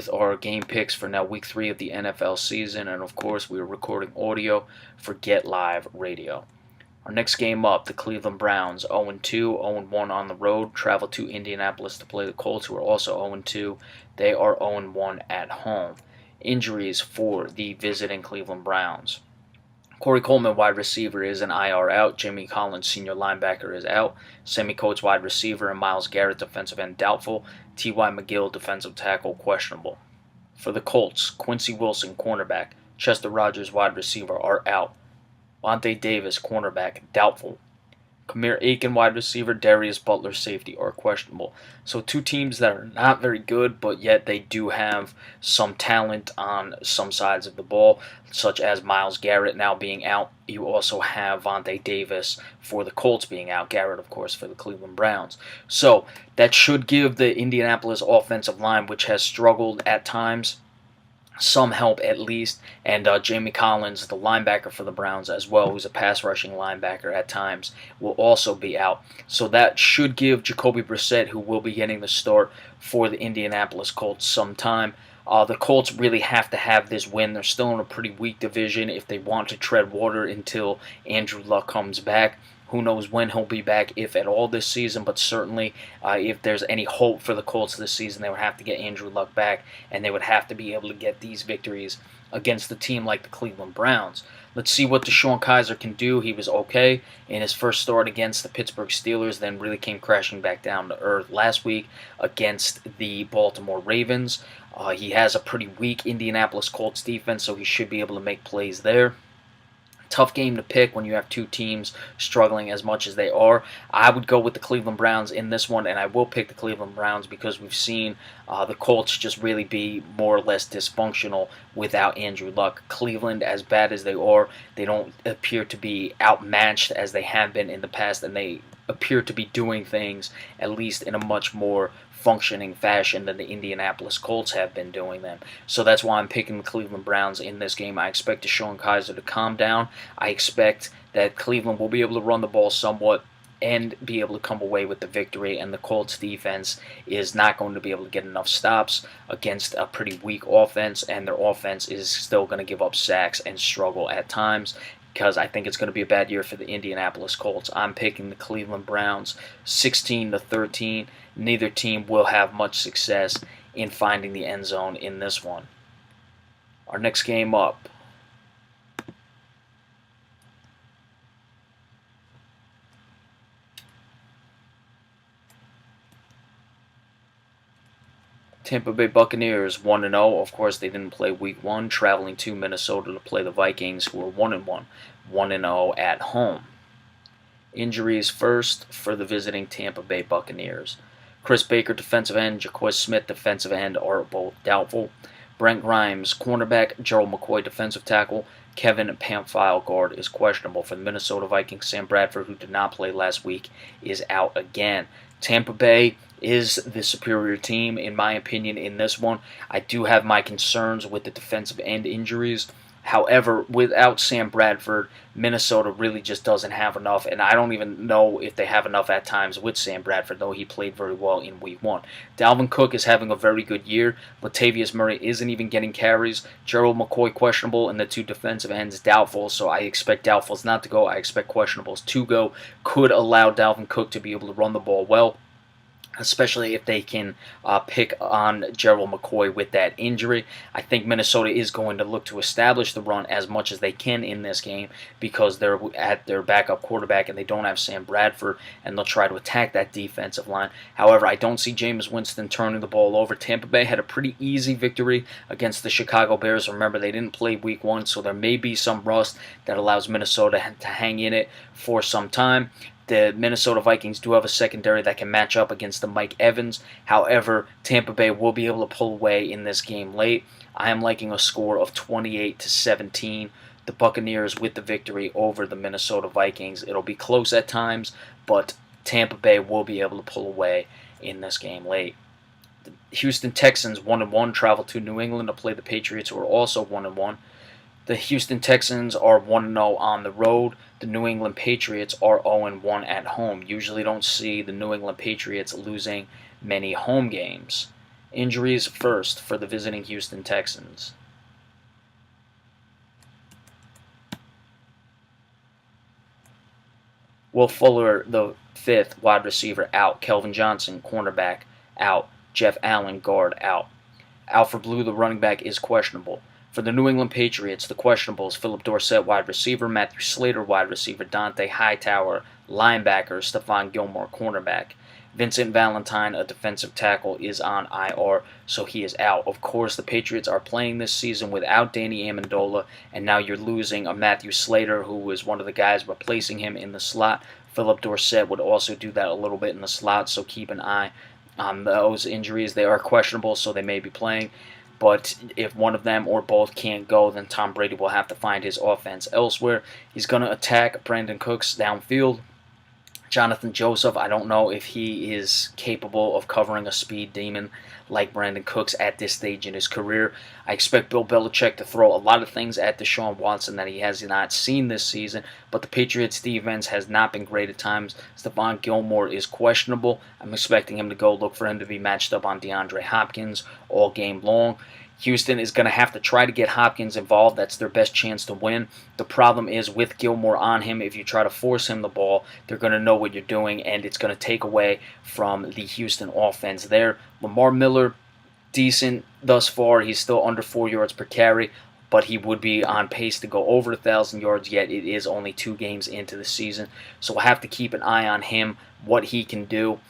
with our game picks for now week 3 of the NFL season, and of course we are recording audio for Get Live Radio. Our next game up, the Cleveland Browns, 0-2, 0-1 on the road, travel to Indianapolis to play the Colts, who are also 0-2. They are 0-1 at home. Injuries for the visiting Cleveland Browns. Corey Coleman, wide receiver, is an IR out. Jamie Collins, senior linebacker, is out. Sammy Coates, wide receiver, and Myles Garrett, defensive end, doubtful. T.Y. McGill, defensive tackle, questionable. For the Colts, Quincy Wilson, cornerback, Chester Rogers, wide receiver, are out. Vontae Davis, cornerback, doubtful. Kamir Aiken, wide receiver, Darius Butler, safety, are questionable. So two teams that are not very good, but yet they do have some talent on some sides of the ball, such as Myles Garrett now being out. You also have Vontae Davis for the Colts being out. Garrett, of course, for the Cleveland Browns. So that should give the Indianapolis offensive line, which has struggled at times, some help at least, and Jamie Collins, the linebacker for the Browns as well, who's a pass-rushing linebacker at times, will also be out. So that should give Jacoby Brissett, who will be getting the start for the Indianapolis Colts, some time. The Colts really have to have this win. They're still in a pretty weak division if they want to tread water until Andrew Luck comes back. Who knows when he'll be back, if at all, this season, but certainly if there's any hope for the Colts this season, they would have to get Andrew Luck back, and they would have to be able to get these victories against a team like the Cleveland Browns. Let's see what DeShone Kizer can do. He was okay in his first start against the Pittsburgh Steelers, then really came crashing back down to earth last week against the Baltimore Ravens. He has a pretty weak Indianapolis Colts defense, so he should be able to make plays there. Tough game to pick when you have two teams struggling as much as they are. I would go with the Cleveland Browns in this one, and I will pick the Cleveland Browns because we've seen the Colts just really be more or less dysfunctional without Andrew Luck. Cleveland, as bad as they are, they don't appear to be outmatched as they have been in the past, and they appear to be doing things at least in a much more functioning fashion than the Indianapolis Colts have been doing them. So that's why I'm picking the Cleveland Browns in this game. I expect DeShone Kizer to calm down. I expect that Cleveland will be able to run the ball somewhat and be able to come away with the victory, and the Colts defense is not going to be able to get enough stops against a pretty weak offense, and their offense is still going to give up sacks and struggle at times, because I think it's going to be a bad year for the Indianapolis Colts. I'm picking the Cleveland Browns 16-13. Neither team will have much success in finding the end zone in this one. Our next game up, Tampa Bay Buccaneers 1-0. Of course, they didn't play Week 1, traveling to Minnesota to play the Vikings, who are 1-1, 1-0 at home. Injuries first for the visiting Tampa Bay Buccaneers. Chris Baker, defensive end, Jaquez Smith, defensive end, are both doubtful. Brent Grimes, cornerback, Gerald McCoy, defensive tackle, Kevin Pamphile, guard, is questionable. For the Minnesota Vikings, Sam Bradford, who did not play last week, is out again. Tampa Bay is the superior team, in my opinion, in this one. I do have my concerns with the defensive end injuries. However, without Sam Bradford, Minnesota really just doesn't have enough, and I don't even know if they have enough at times with Sam Bradford, though he played very well in Week 1. Dalvin Cook is having a very good year. Latavius Murray isn't even getting carries. Gerald McCoy questionable, and the two defensive ends doubtful, so I expect doubtfuls not to go. I expect questionables to go. Could allow Dalvin Cook to be able to run the ball well, especially if they can pick on Gerald McCoy with that injury. I think Minnesota is going to look to establish the run as much as they can in this game because they're at their backup quarterback and they don't have Sam Bradford, and they'll try to attack that defensive line. However, I don't see Jameis Winston turning the ball over. Tampa Bay had a pretty easy victory against the Chicago Bears. Remember, they didn't play Week 1, so there may be some rust that allows Minnesota to hang in it for some time. The Minnesota Vikings do have a secondary that can match up against the Mike Evans. However, Tampa Bay will be able to pull away in this game late. I am liking a score of 28-17. The Buccaneers with the victory over the Minnesota Vikings. It'll be close at times, but Tampa Bay will be able to pull away in this game late. The Houston Texans 1-1 travel to New England to play the Patriots, who are also 1-1. The Houston Texans are 1-0 on the road. The New England Patriots are 0-1 at home. Usually don't see the New England Patriots losing many home games. Injuries first for the visiting Houston Texans. Will Fuller, the fifth wide receiver, out. Kelvin Johnson, cornerback, out. Jeff Allen, guard, out. Alfred Blue, the running back, is questionable. For the New England Patriots, the questionables: Philip Dorsett, wide receiver; Matthew Slater, wide receiver; Dante Hightower, linebacker; Stephon Gilmore, cornerback. Vincent Valentine, a defensive tackle, is on IR, so he is out. Of course, the Patriots are playing this season without Danny Amendola, and now you're losing a Matthew Slater, who was one of the guys replacing him in the slot. Philip Dorsett would also do that a little bit in the slot, so keep an eye on those injuries. They are questionable, so they may be playing. But if one of them or both can't go, then Tom Brady will have to find his offense elsewhere. He's going to attack Brandon Cooks downfield. Jonathan Joseph, I don't know if he is capable of covering a speed demon like Brandon Cooks at this stage in his career. I expect Bill Belichick to throw a lot of things at Deshaun Watson that he has not seen this season, but the Patriots' defense has not been great at times. Stephon Gilmore is questionable. I'm expecting him to go. Look for him to be matched up on DeAndre Hopkins all game long. Houston is going to have to try to get Hopkins involved. That's their best chance to win. The problem is with Gilmore on him, if you try to force him the ball, they're going to know what you're doing, and it's going to take away from the Houston offense there. Lamar Miller, decent thus far. He's still under 4 yards per carry, but he would be on pace to go over 1,000 yards, yet it is only 2 games into the season. So we'll have to keep an eye on him, what he can do.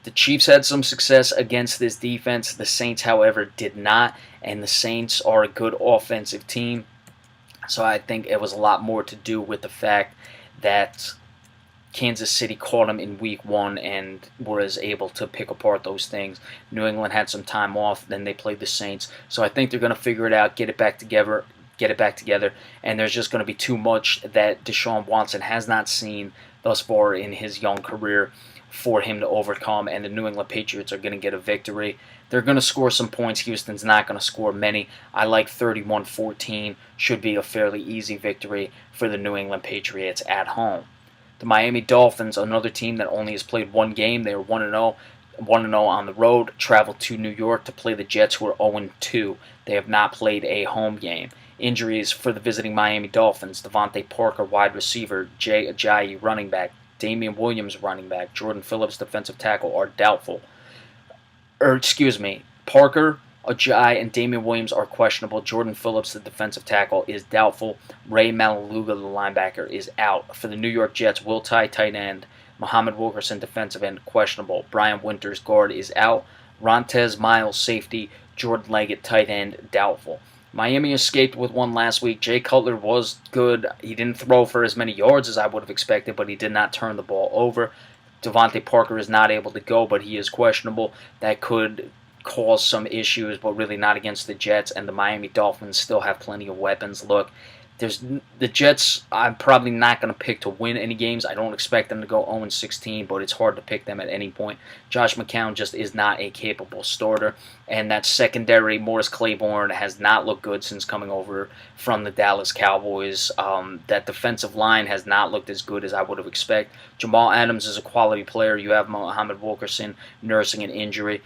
The Chiefs had some success against this defense. The Saints, however, did not, and the Saints are a good offensive team. So I think it was a lot more to do with the fact that Kansas City caught them in week 1 and was able to pick apart those things. New England had some time off, then they played the Saints. So I think they're going to figure it out, get it back together, and there's just going to be too much that Deshaun Watson has not seen thus far in his young career for him to overcome, and the New England Patriots are going to get a victory. They're going to score some points. Houston's not going to score many. I like 31-14. Should be a fairly easy victory for the New England Patriots at home. The Miami Dolphins, another team that only has played 1 game. They are 1-0. 1-0 on the road, traveled to New York to play the Jets, who are 0-2. They have not played a home game. Injuries for the visiting Miami Dolphins: Devontae Parker, wide receiver; Jay Ajayi, running back; Damian Williams, running back; Jordan Phillips, defensive tackle, are doubtful. Parker, Ajayi, and Damian Williams are questionable. Jordan Phillips, the defensive tackle, is doubtful. Ray Mataluga, the linebacker, is out. For the New York Jets, Will Tye, tight end; Muhammad Wilkerson, defensive end, questionable. Brian Winters, guard, is out. Rontez Miles, safety; Jordan Leggett, tight end, doubtful. Miami escaped with 1 last week. Jay Cutler was good. He didn't throw for as many yards as I would have expected, but he did not turn the ball over. Devontae Parker is not able to go, but he is questionable. That could cause some issues, but really not against the Jets, and the Miami Dolphins still have plenty of weapons. Look, the Jets, I'm probably not going to pick to win any games. I don't expect them to go 0-16, but it's hard to pick them at any point. Josh McCown just is not a capable starter, and that secondary, Morris Claiborne, has not looked good since coming over from the Dallas Cowboys. That defensive line has not looked as good as I would have expected. Jamal Adams is a quality player. You have Muhammad Wilkerson nursing an injury.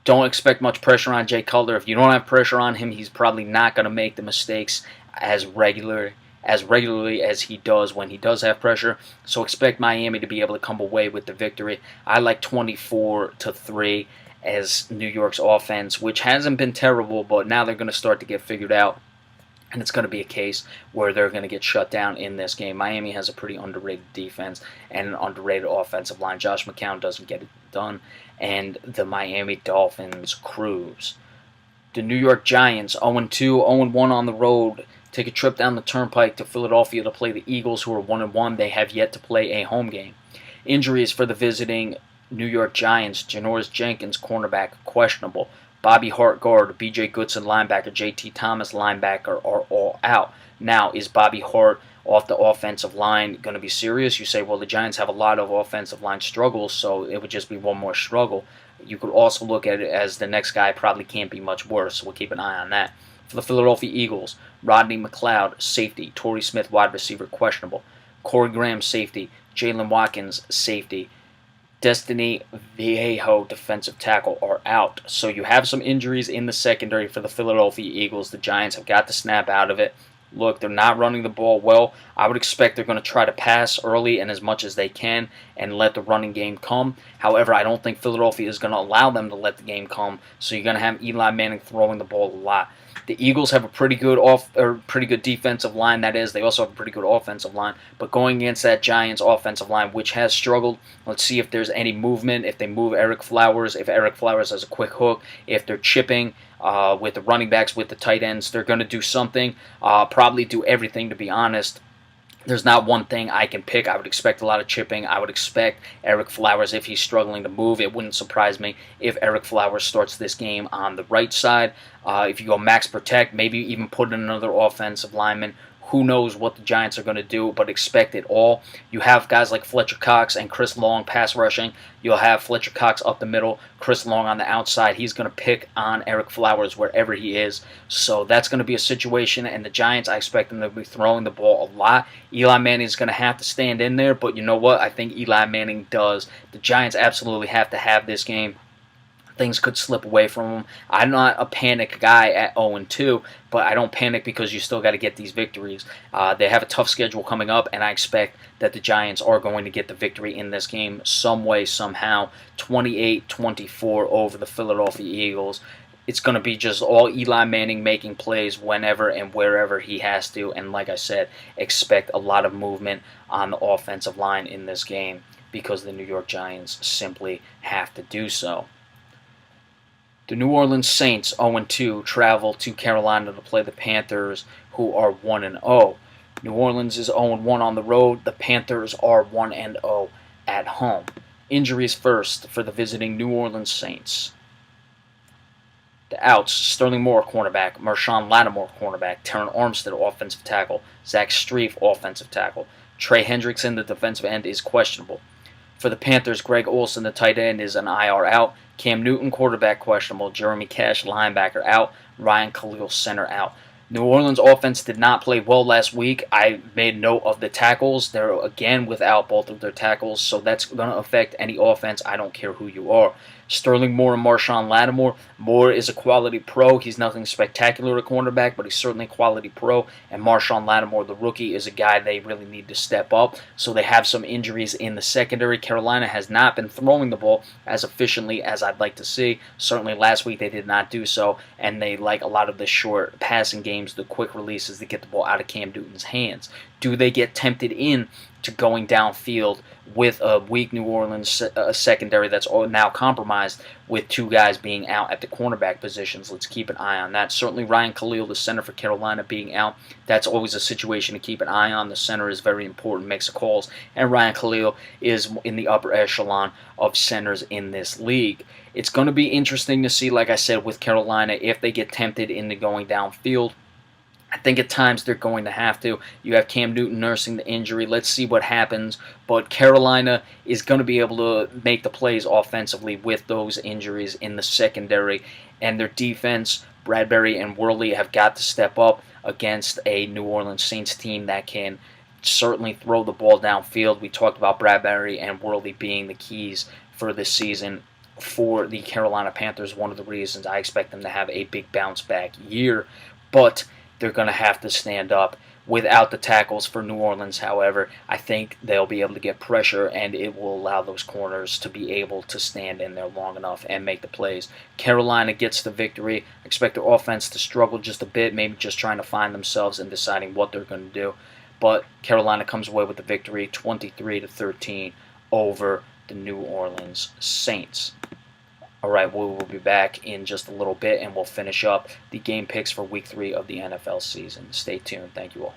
Don't expect much pressure on Jay Cutler. If you don't have pressure on him, he's probably not going to make the mistakes as regularly as he does when he does have pressure. So expect Miami to be able to come away with the victory. I like 24-3 as New York's offense, which hasn't been terrible, but now they're going to start to get figured out. And it's going to be a case where they're going to get shut down in this game. Miami has a pretty underrated defense and an underrated offensive line. Josh McCown doesn't get it done, and the Miami Dolphins cruise. The New York Giants, 0-2, 0-1 on the road, take a trip down the turnpike to Philadelphia to play the Eagles, who are 1-1. They have yet to play a home game. Injuries for the visiting New York Giants: Janoris Jenkins, cornerback, questionable. Bobby Hart, guard; B.J. Goodson, linebacker; J.T. Thomas, linebacker, are all out. Now, is Bobby Hart off the offensive line going to be serious? You say, well, the Giants have a lot of offensive line struggles, so it would just be one more struggle. You could also look at it as the next guy probably can't be much worse, so we'll keep an eye on that. For the Philadelphia Eagles, Rodney McLeod, safety; Torrey Smith, wide receiver, questionable. Corey Graham, safety; Jalen Watkins, safety. Destiny Viejo, defensive tackle, are out. So you have some injuries in the secondary for the Philadelphia Eagles. The Giants have got to snap out of it. Look, they're not running the ball well. I would expect they're going to try to pass early and as much as they can and let the running game come. However, I don't think Philadelphia is going to allow them to let the game come. So you're going to have Eli Manning throwing the ball a lot. The Eagles have a pretty good defensive line. That is, they also have a pretty good offensive line. But going against that Giants offensive line, which has struggled, let's see if there's any movement. If they move Eric Flowers, if Eric Flowers has a quick hook, if they're chipping with the running backs, with the tight ends, they're going to do something. Probably do everything, to be honest. There's not one thing I can pick. I would expect a lot of chipping. I would expect Eric Flowers, if he's struggling to move, it wouldn't surprise me if Eric Flowers starts this game on the right side. If you go max protect, maybe even put in another offensive lineman. Who knows what the Giants are going to do, but expect it all. You have guys like Fletcher Cox and Chris Long pass rushing. You'll have Fletcher Cox up the middle, Chris Long on the outside. He's going to pick on Eric Flowers wherever he is. So that's going to be a situation, and the Giants, I expect them to be throwing the ball a lot. Eli Manning is going to have to stand in there, but you know what? I think Eli Manning does. The Giants absolutely have to have this game. Things could slip away from them. I'm not a panic guy at 0-2, but I don't panic because you still got to get these victories. They have a tough schedule coming up, and I expect that the Giants are going to get the victory in this game some way, somehow. 28-24 over the Philadelphia Eagles. It's going to be just all Eli Manning making plays whenever and wherever he has to. And like I said, expect a lot of movement on the offensive line in this game because the New York Giants simply have to do so. The New Orleans Saints, 0-2, travel to Carolina to play the Panthers, who are 1-0. New Orleans is 0-1 on the road. The Panthers are 1-0 at home. Injuries first for the visiting New Orleans Saints. The outs: Sterling Moore, cornerback; Marshawn Lattimore, cornerback; Terron Armstead, offensive tackle; Zach Strief, offensive tackle. Trey Hendrickson, the defensive end, is questionable. For the Panthers, Greg Olsen, the tight end, is an IR out. Cam Newton, quarterback, questionable. Jeremy Cash, linebacker, out. Ryan Khalil, center, out. New Orleans offense did not play well last week. I made note of the tackles. They're again without both of their tackles, so that's going to affect any offense. I don't care who you are. Sterling Moore and Marshawn Lattimore. Moore is a quality pro. He's nothing spectacular at cornerback, but he's certainly a quality pro. And Marshawn Lattimore, the rookie, is a guy they really need to step up. So they have some injuries in the secondary. Carolina has not been throwing the ball as efficiently as I'd like to see. Certainly last week they did not do so, and they like a lot of the short passing games, the quick releases to get the ball out of Cam Newton's hands. Do they get tempted in to going downfield with a weak New Orleans secondary that's now compromised with two guys being out at the cornerback positions? Let's keep an eye on that. Certainly Ryan Khalil, the center for Carolina, being out. That's always a situation to keep an eye on. The center is very important, makes the calls, and Ryan Khalil is in the upper echelon of centers in this league. It's going to be interesting to see, like I said, with Carolina, if they get tempted into going downfield. I think at times they're going to have to. You have Cam Newton nursing the injury. Let's see what happens. But Carolina is going to be able to make the plays offensively with those injuries in the secondary. And their defense, Bradbury and Worley, have got to step up against a New Orleans Saints team that can certainly throw the ball downfield. We talked about Bradbury and Worley being the keys for this season for the Carolina Panthers. One of the reasons I expect them to have a big bounce back year. But they're going to have to stand up without the tackles for New Orleans. However, I think they'll be able to get pressure, and it will allow those corners to be able to stand in there long enough and make the plays. Carolina gets the victory. I expect their offense to struggle just a bit, maybe just trying to find themselves and deciding what they're going to do. But Carolina comes away with the victory, 23-13 over the New Orleans Saints. All right, we will be back in just a little bit, and we'll finish up the game picks for Week 3 of the NFL season. Stay tuned. Thank you all.